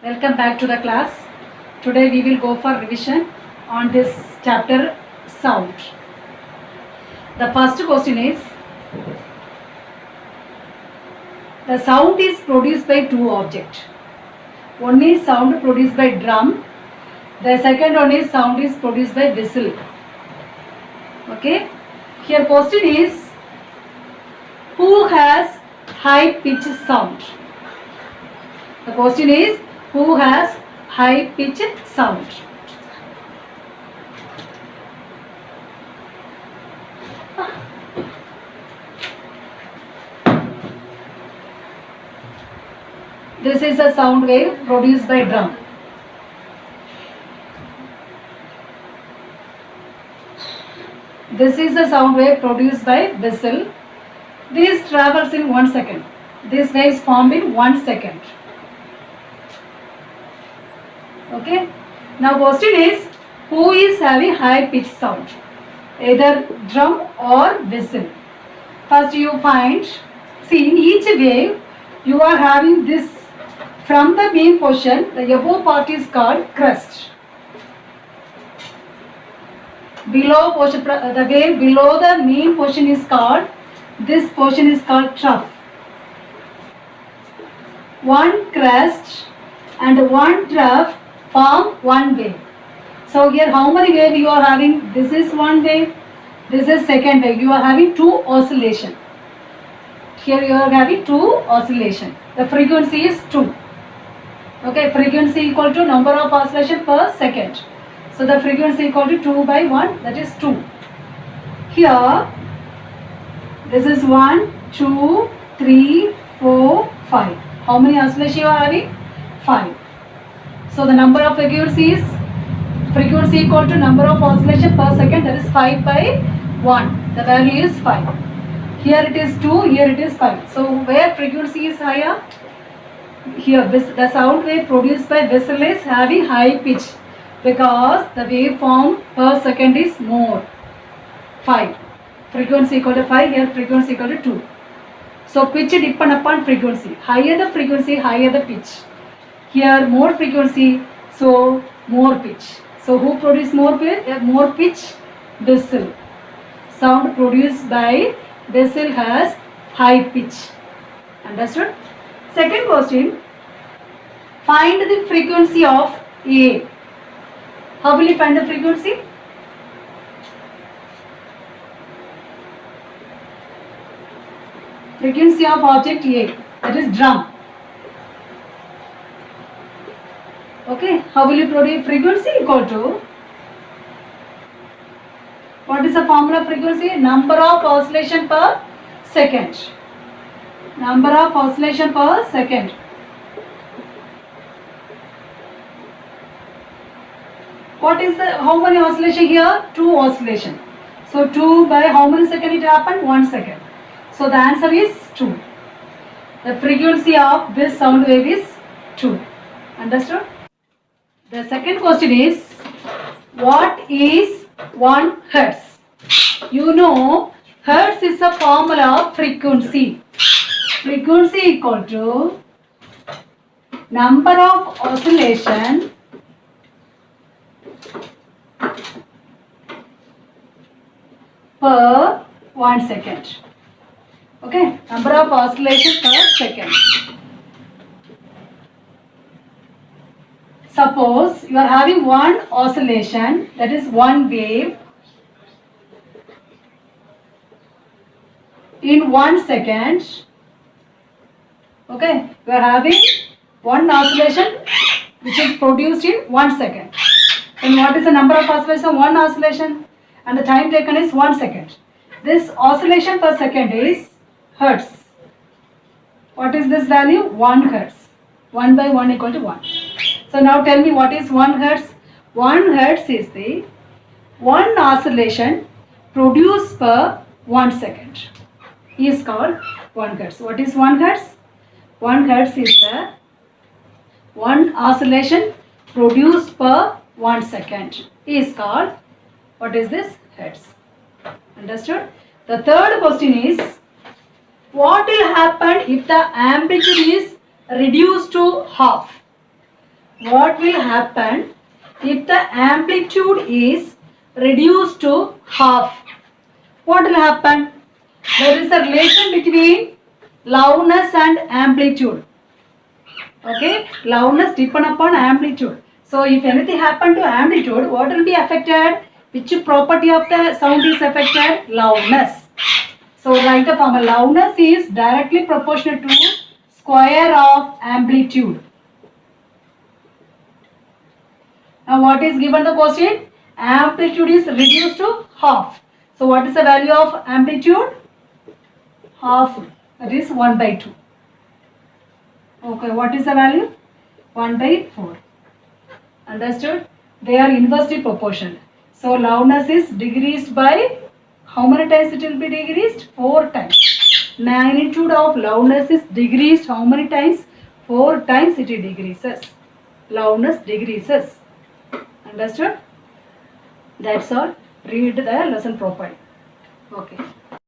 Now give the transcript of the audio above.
Welcome back to the class. Today we will go for revision on this chapter sound. The first question is, the sound is produced by two objects. One is sound produced by drum. The second one is sound is produced by whistle. Okay. Here question is, who has high pitched sound? The question is, who has high pitched sound? This is a sound wave produced by drum. This is a sound wave produced by whistle. This travels in 1 second. This wave is formed in 1 second. Okay. Now question is, who is having high pitched sound? Either drum or whistle. First you find, see in each wave you are having this, from the main portion the above part is called crest. Below portion, the wave below the main portion is called, this portion is called trough. One crest and one trough form one wave. So here how many wave you are having? This is one wave, this is second wave. You are having two oscillation. Here you are having two oscillation. The frequency is 2. Okay, frequency equal to number of oscillation per second. So the frequency equal to 2 by 1, that is 2. Here, this is 1, 2, 3, 4, 5. How many oscillation you are having? 5. So the number of frequency equal to number of oscillation per second, that is 5 by 1. The value is 5. Here it is 2, here it is 5. So where frequency is higher? Here the sound wave produced by whistle is having high pitch, because the waveform per second is more, 5. Frequency equal to 5, here frequency equal to 2. So pitch depend upon frequency. Higher the frequency, higher the pitch. Here more frequency, so more pitch. So who produce more pitch? Whistle. Sound produced by whistle has high pitch. Understood? Second question, find the frequency of A. How will you find the frequency? Frequency of object A, that is drum. Okay, how will you produce frequency equal to, what is the formula of frequency? Number of oscillation per second. Number of oscillation per second. What is the, how many oscillation here? 2 oscillation. So 2 by how many second it happened? 1 second. So the answer is 2. The frequency of this sound wave is 2. Understood? The second question is, what is 1 hertz? You know, hertz is a formula of frequency. Frequency equal to number of oscillation per 1 second. Okay, number of oscillations per second. Suppose you are having one oscillation, that is one wave in 1 second. Okay, you are having one oscillation which is produced in 1 second. And what is the number of oscillation? One oscillation, and the time taken is 1 second. This oscillation per second is hertz. What is this value? 1 hertz. 1 by 1 equal to 1. So now tell me, what is 1 hertz? 1 hertz is the one oscillation produced per 1 second is called 1 hertz. What is 1 hertz? 1 hertz is the one oscillation produced per 1 second is called, what is this? Hertz. Understood? The third question is, what will happen if the amplitude is reduced to half? what will happen if the amplitude is reduced to half? What will happen? There is a relation between loudness and amplitude. Okay, loudness depend upon amplitude. So if anything happen to amplitude, what will be affected? Which property of the sound is affected? Loudness. So write the formula. Loudness is directly proportional to square of amplitude. Now what is given the question? Amplitude is reduced to half. So what is the value of amplitude? Half. That is 1 by 2. Okay, what is the value? 1 by 4. Understood? They are inversely proportional. So loudness is decreased by how many times it will be decreased? 4 times. Magnitude of loudness is decreased how many times? 4 times it decreases. Loudness decreases. Understood? That's all. Read the lesson properly. Okay.